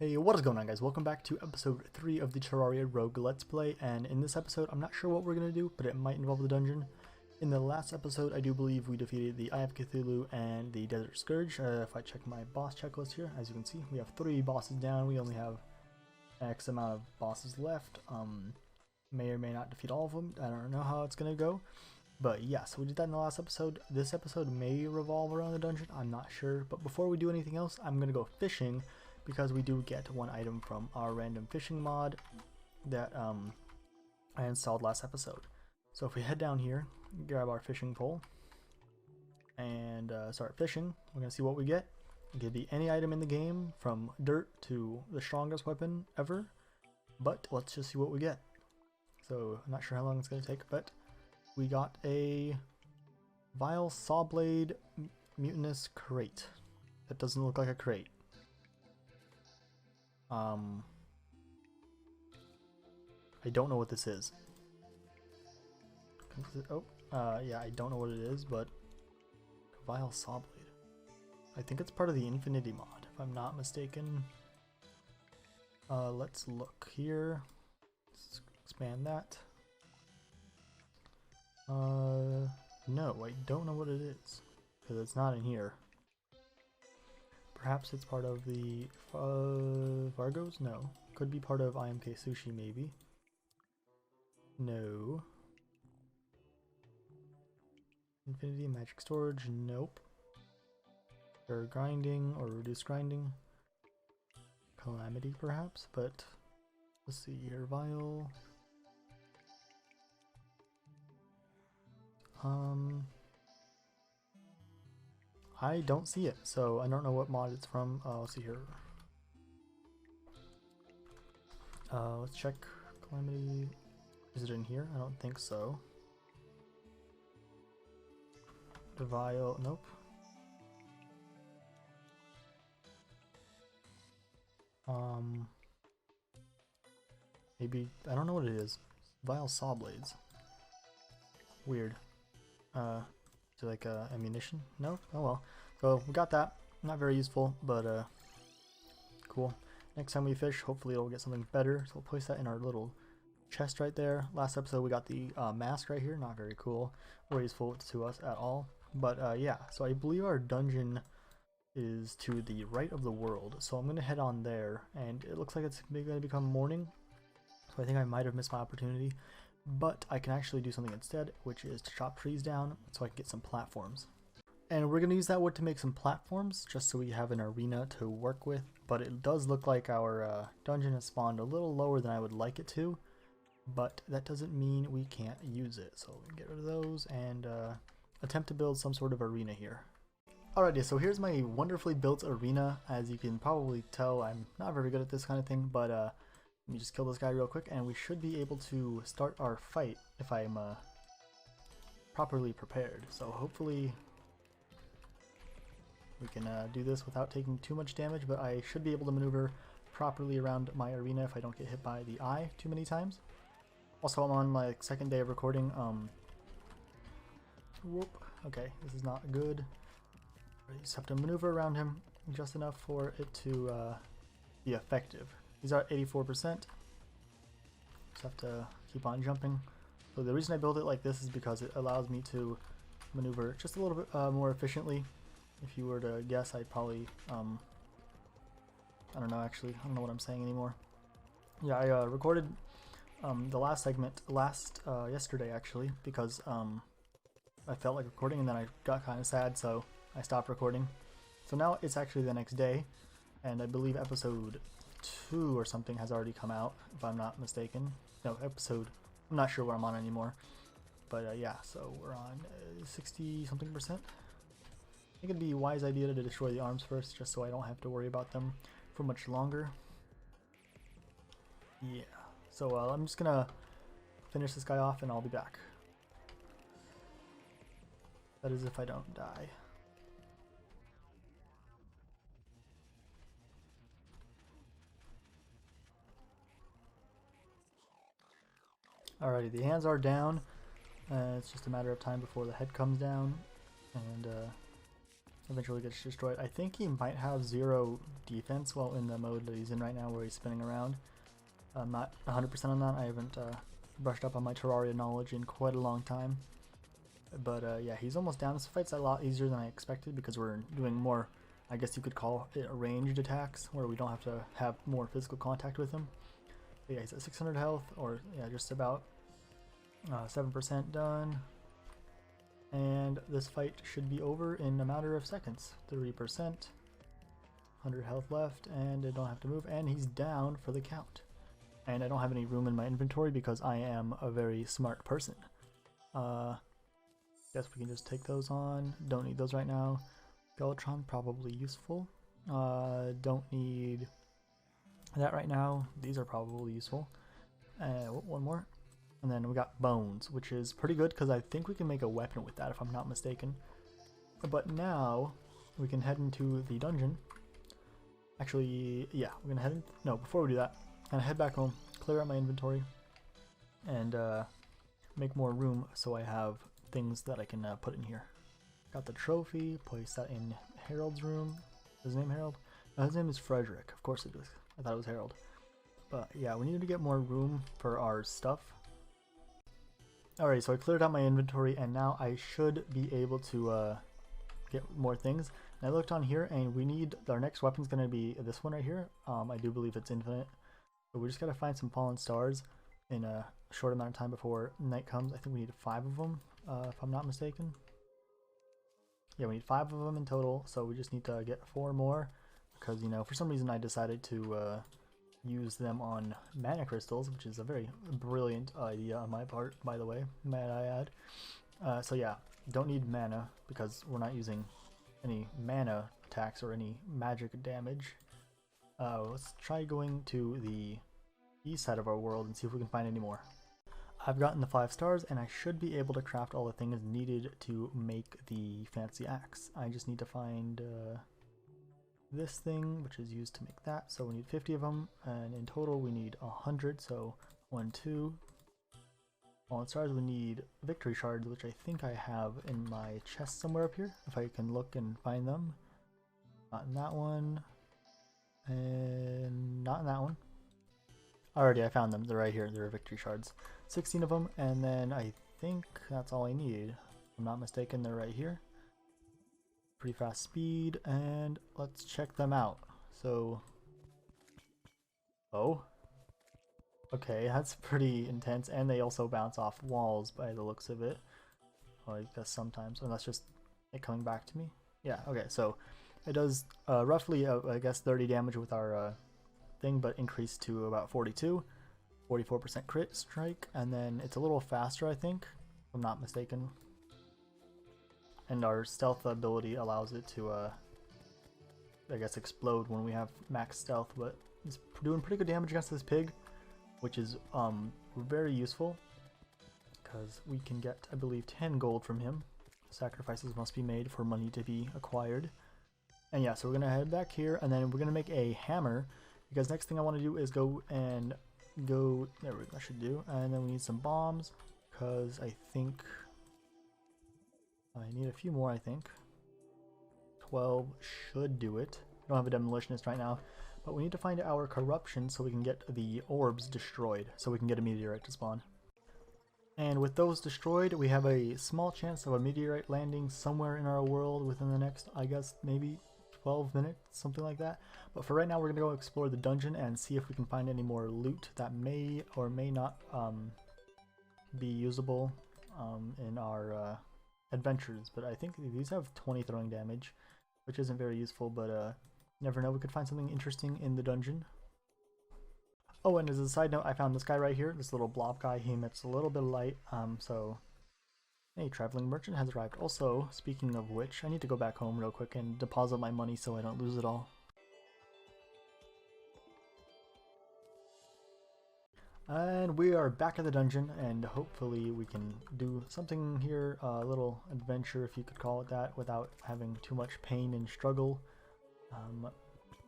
Hey, what is going on, guys? Welcome back to episode 3 of the Terraria Rogue Let's Play, and in this episode, I'm not sure what we're going to do, but it might involve the dungeon. In the last episode, I do believe we defeated the Eye of Cthulhu and the Desert Scourge. If I check my boss checklist here, as you can see, we have 3 bosses down. We only have X amount of bosses left. May or may not defeat all of them. I don't know how it's going to go. But yeah, so we did that in the last episode. This episode may revolve around the dungeon, I'm not sure. But before we do anything else, I'm going to go fishing, because we do get one item from our random fishing mod that I installed last episode. So if we head down here, grab our fishing pole, and start fishing, we're going to see what we get. It could be any item in the game, from dirt to the strongest weapon ever, but let's just see what we get. So I'm not sure how long it's going to take, but we got a vile sawblade mutinous crate. That doesn't look like a crate. I don't know what this is. Yeah, I don't know what it is, but vile sawblade. I think it's part of the Infinity mod, if I'm not mistaken. Let's look here. Let's expand that. No, I don't know what it is, because it's not in here. Perhaps it's part of the Vargos? No. Could be part of IMK Sushi, maybe. No. Infinity Magic Storage? Nope. Or grinding, or reduced grinding. Calamity, perhaps, but let's see here. Vile. I don't see it, so I don't know what mod it's from. Let's see here. Let's check Calamity. Is it in here? I don't think so. Devile, nope. Maybe, I don't know what it is. Vile saw blades. Weird. Is it like ammunition? No? Oh well. So we got that. Not very useful, but cool. Next time we fish, hopefully it'll get something better. So we'll place that in our little chest right there. Last episode we got the mask right here. Not very cool or useful to us at all. But yeah, so I believe our dungeon is to the right of the world. So I'm going to head on there, and it looks like it's going to become morning. So I think I might have missed my opportunity. But I can actually do something instead, which is to chop trees down so I can get some platforms. And we're going to use that wood to make some platforms, just so we have an arena to work with. But it does look like our dungeon has spawned a little lower than I would like it to. But that doesn't mean we can't use it. So we can get rid of those and attempt to build some sort of arena here. Alrighty, so here's my wonderfully built arena. As you can probably tell, I'm not very good at this kind of thing, but let me just kill this guy real quick, and we should be able to start our fight if I'm properly prepared. So hopefully we can do this without taking too much damage, but I should be able to maneuver properly around my arena if I don't get hit by the eye too many times. Also, I'm on my second day of recording. Whoop. Okay, this is not good. I just have to maneuver around him just enough for it to be effective. These are at 84%. Just have to keep on jumping. So the reason I build it like this is because it allows me to maneuver just a little bit more efficiently. If you were to guess, I'd probably, I don't know actually, I don't know what I'm saying anymore. Yeah, I recorded the last segment yesterday actually, because I felt like recording, and then I got kind of sad, so I stopped recording. So now it's actually the next day, and I believe episode 2 or something has already come out, if I'm not mistaken. No, I'm not sure where I'm on anymore. But yeah, so we're on 60 something percent. I think it'd be a wise idea to destroy the arms first, just so I don't have to worry about them for much longer. Yeah, so I'm just gonna finish this guy off and I'll be back. That is if I don't die. Alrighty, the hands are down. It's just a matter of time before the head comes down. And eventually gets destroyed. I think he might have 0 defense while in the mode that he's in right now where he's spinning around. I'm not 100% on that. I haven't brushed up on my Terraria knowledge in quite a long time. But yeah, he's almost down. This fight's a lot easier than I expected because we're doing more, I guess you could call it ranged attacks, where we don't have to have more physical contact with him. But yeah, he's at 600 health, or yeah, just about 7% done. And this fight should be over in a matter of seconds. 3%, 100 health left, and I don't have to move, and he's down for the count. And I don't have any room in my inventory because I am a very smart person. Guess we can just take those on. Don't need those right now. Skeletron, probably useful. Don't need that right now. These are probably useful. One more. And then we got bones, which is pretty good because I think we can make a weapon with that if I'm not mistaken. But now we can head into the dungeon. Actually, yeah, we're gonna head in. No, before we do that, I'm gonna head back home, clear out my inventory, and make more room so I have things that I can put in here. Got the trophy, place that in Harold's room. Is his name Harold? No, his name is Frederick. Of course it is. I thought it was Harold. But yeah, we need to get more room for our stuff. Alright, so I cleared out my inventory and now I should be able to get more things. And I looked on here and we need, our next weapon's going to be this one right here. I do believe it's infinite. So we just got to find some fallen stars in a short amount of time before night comes. I think we need 5 of them, if I'm not mistaken. Yeah, we need 5 of them in total, so we just need to get 4 more. Because, you know, for some reason I decided to use them on mana crystals, which is a very brilliant idea on my part, by the way, might I add. So yeah, don't need mana because we're not using any mana attacks or any magic damage. Let's try going to the east side of our world and see if we can find any more. I've gotten the 5 stars and I should be able to craft all the things needed to make the fancy axe. I just need to find this thing, which is used to make that, so we need 50 of them, and in total we need 100, so 1, 2. Fallen stars, we need victory shards, which I think I have in my chest somewhere up here, if I can look and find them. Not in that one, and not in that one. Already I found them, they're right here, they're victory shards. 16 of them, and then I think that's all I need. If I'm not mistaken, they're right here. Pretty fast speed, and let's check them out. So, oh, okay, that's pretty intense, and they also bounce off walls by the looks of it. Well, I guess sometimes, and that's just it coming back to me. Yeah, okay, so it does roughly, I guess, 30 damage with our thing, but increased to about 42, 44% crit strike, and then it's a little faster, I think, if I'm not mistaken. And our stealth ability allows it to, I guess, explode when we have max stealth, but it's doing pretty good damage against this pig, which is very useful, because we can get, I believe, 10 gold from him. Sacrifices must be made for money to be acquired. And yeah, so we're going to head back here, and then we're going to make a hammer, because next thing I want to do is there I should do, and then we need some bombs, because I think I need a few more, I think. 12 should do it. I don't have a demolitionist right now, but we need to find our corruption so we can get the orbs destroyed, so we can get a meteorite to spawn. And with those destroyed, we have a small chance of a meteorite landing somewhere in our world within the next, I guess, maybe 12 minutes, something like that. But for right now, we're going to go explore the dungeon and see if we can find any more loot that may or may not be usable in our adventures. But I think these have 20 throwing damage, which isn't very useful, but never know, we could find something interesting in the dungeon. Oh, and as a side note, I found this guy right here, this little blob guy. He emits a little bit of light, so a traveling merchant has arrived. Also, speaking of which, I need to go back home real quick and deposit my money so I don't lose it all. And we are back at the dungeon, and hopefully we can do something here, a little adventure if you could call it that, without having too much pain and struggle.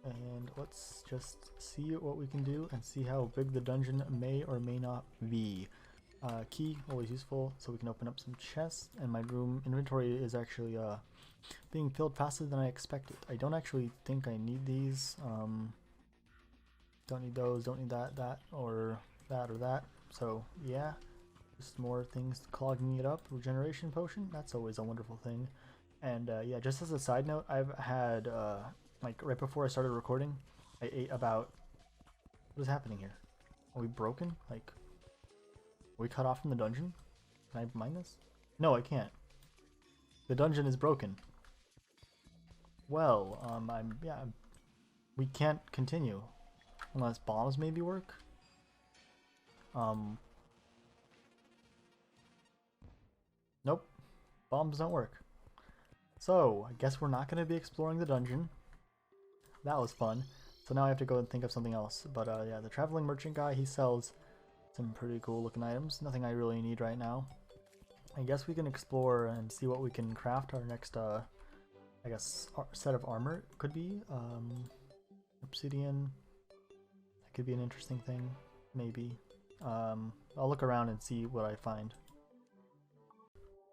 And let's just see what we can do and see how big the dungeon may or may not be. Key, always useful, so we can open up some chests, and my room inventory is actually being filled faster than I expected. I don't actually think I need these. Don't need those, don't need that, or that. So yeah, just more things clogging it up. Regeneration potion, that's always a wonderful thing. And yeah, just as a side note, I've had, like right before I started recording, I ate about, what is happening here? Are we broken? Like, are we cut off from the dungeon? Can I mine this? No, I can't. The dungeon is broken. Well, we can't continue. Unless bombs maybe work? Nope. Bombs don't work. So, I guess we're not going to be exploring the dungeon. That was fun. So now I have to go and think of something else. But yeah, the traveling merchant guy, he sells some pretty cool looking items. Nothing I really need right now. I guess we can explore and see what we can craft our next, I guess, set of armor. It could be obsidian. That could be an interesting thing. Maybe. I'll look around and see what I find.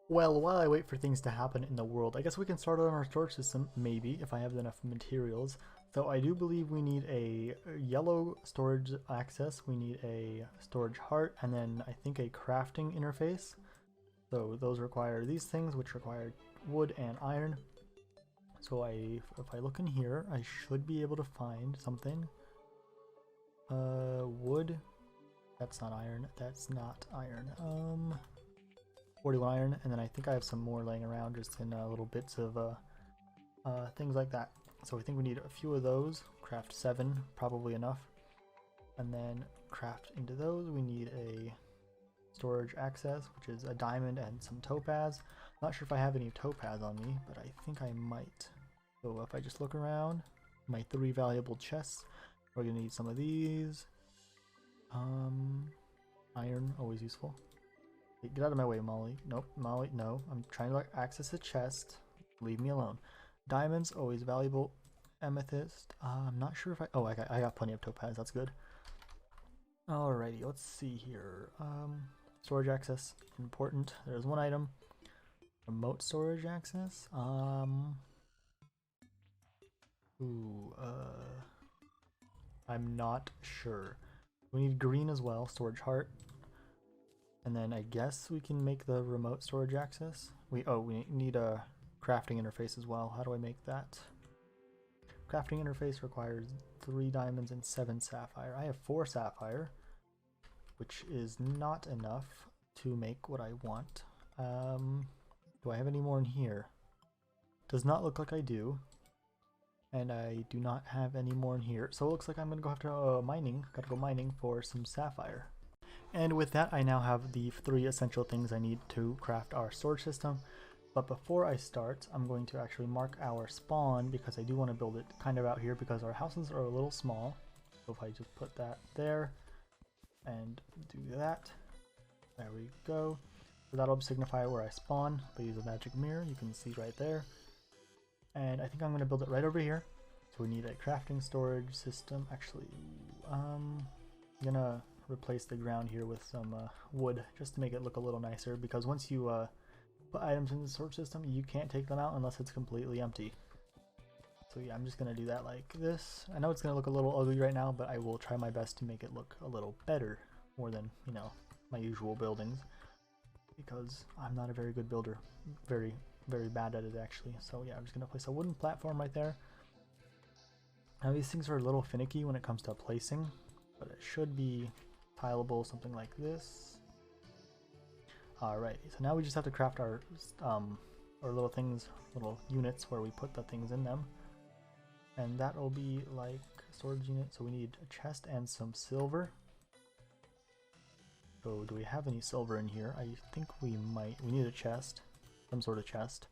Well, while I wait for things to happen in the world, I guess we can start on our storage system, maybe, if I have enough materials. So I do believe we need a yellow storage access, we need a storage heart, and then I think a crafting interface. So those require these things, which require wood and iron. So if I look in here, I should be able to find something. Wood. That's not iron. That's not iron. 41 iron, and then I think I have some more laying around just in little bits of things like that. So I think we need a few of those. Craft 7, probably enough. And then craft into those, we need a storage access, which is a diamond and some topaz. Not sure if I have any topaz on me, but I think I might. So if I just look around, my 3 valuable chests, we're gonna need some of these. Iron, always useful. Hey, get out of my way, Molly. Nope, Molly, no. I'm trying to access a chest. Leave me alone. Diamonds, always valuable. Amethyst. I'm not sure if I got plenty of topaz. That's good. Alrighty, let's see here. Storage access, important. There's one item. Remote storage access. I'm not sure. We need green as well, storage heart. And then I guess we can make the remote storage access. We need a crafting interface as well. How do I make that? Crafting interface requires 3 diamonds and 7 sapphire. I have 4 sapphire, which is not enough to make what I want. Do I have any more in here? Does not look like I do. And I do not have any more in here. So it looks like I'm gonna go have to gotta go mining for some sapphire. And with that, I now have the 3 essential things I need to craft our storage system. But before I start, I'm going to actually mark our spawn because I do want to build it kind of out here because our houses are a little small. So if I just put that there and do that, there we go. So that'll signify where I spawn. If I use a magic mirror, you can see right there. And I think I'm going to build it right over here. So we need a crafting storage system. Actually, I'm gonna replace the ground here with some wood just to make it look a little nicer, because once you put items in the storage system, you can't take them out unless it's completely empty. So yeah, I'm just gonna do that like this. I know it's gonna look a little ugly right now, but I will try my best to make it look a little better, more than, you know, my usual buildings, because I'm not a very good builder. Very bad at it actually. So yeah, I'm just gonna place a wooden platform right there. Now these things are a little finicky when it comes to placing, but it should be tileable, something like this. Alright, so now we just have to craft our little things, little units where we put the things in them. And that'll be like storage unit, so we need a chest and some silver. So do we have any silver in here? I think we might. We need a chest, some sort of chest.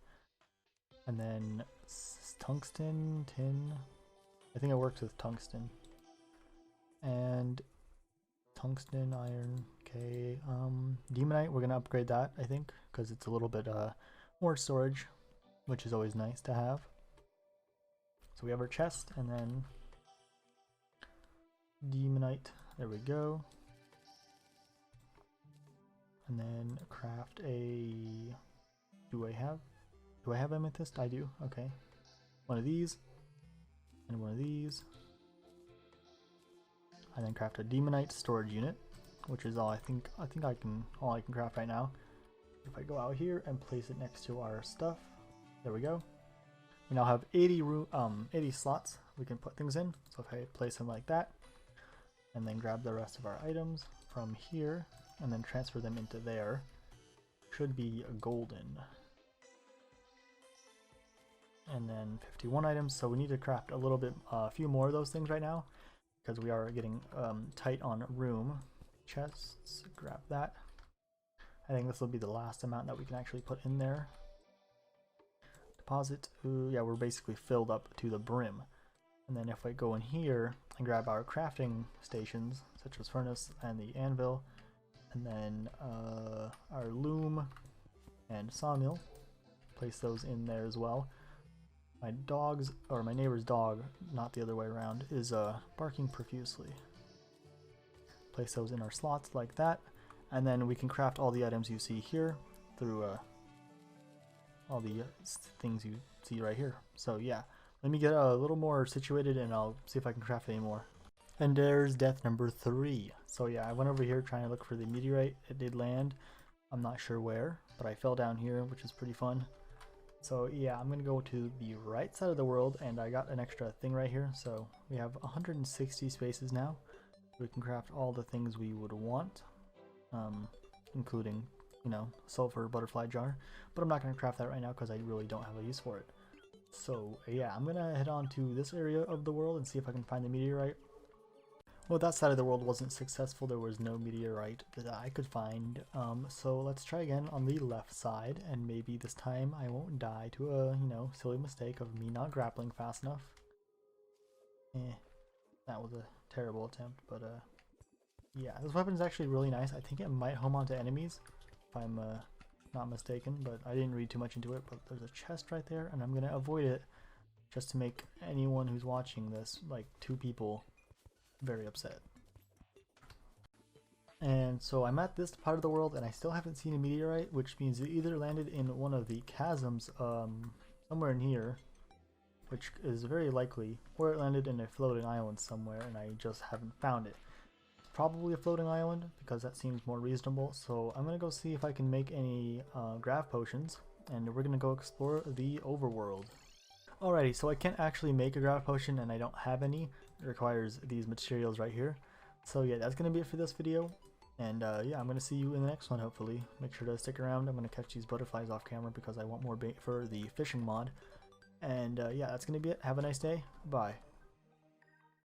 And then tungsten, tin. I think it works with tungsten. And tungsten, iron, okay. Demonite, we're gonna upgrade that, I think, because it's a little bit more storage, which is always nice to have. So we have our chest, and then demonite, there we go. And then craft a, do I have Do I have amethyst? I do. Okay. One of these. And one of these. And then craft a demonite storage unit, which is all I think I can craft right now. If I go out here and place it next to our stuff, there we go. We now have 80 slots we can put things in. So if I place them like that, and then grab the rest of our items from here, and then transfer them into there, should be golden. And then 51 items. So we need to craft a few more of those things right now, because we are getting tight on room. Chests, grab that. I think this will be the last amount that we can actually put in there. Deposit. Ooh, yeah, we're basically filled up to the brim. And then if I go in here and grab our crafting stations, such as furnace and the anvil, and then our loom and sawmill, place those in there as well. My dog's, or my neighbor's dog, not the other way around, is barking profusely. Place those in our slots like that, and then we can craft all the items you see here through all the things you see right here. So yeah, let me get a little more situated and I'll see if I can craft any more. And there's death number 3. So yeah, I went over here trying to look for the meteorite. It did land. I'm not sure where, but I fell down here, which is pretty fun. So yeah, I'm gonna go to the right side of the world, and I got an extra thing right here. So we have 160 spaces now. We can craft all the things we would want, including, you know, sulfur butterfly jar. But I'm not gonna craft that right now because I really don't have a use for it. So yeah, I'm gonna head on to this area of the world and see if I can find the meteorite. Well, that side of the world wasn't successful. There was no meteorite that I could find. So let's try again on the left side, and maybe this time I won't die to a, you know, silly mistake of me not grappling fast enough. That was a terrible attempt, but yeah, this weapon is actually really nice. I think it might home onto enemies, if I'm not mistaken, but I didn't read too much into it. But there's a chest right there, and I'm gonna avoid it just to make anyone who's watching this, like 2 people, very upset. And so I'm at this part of the world and I still haven't seen a meteorite, which means it either landed in one of the chasms somewhere in here, which is very likely, or it landed in a floating island somewhere and I just haven't found it. It's probably a floating island because that seems more reasonable. So I'm gonna go see if I can make any grav potions, and we're gonna go explore the overworld. Alrighty, so I can't actually make a grav potion and I don't have any. It requires these materials right here. So yeah, that's going to be it for this video. And yeah, I'm going to see you in the next one, hopefully. Make sure to stick around. I'm going to catch these butterflies off camera because I want more bait for the fishing mod. And yeah, that's going to be it. Have a nice day. Bye.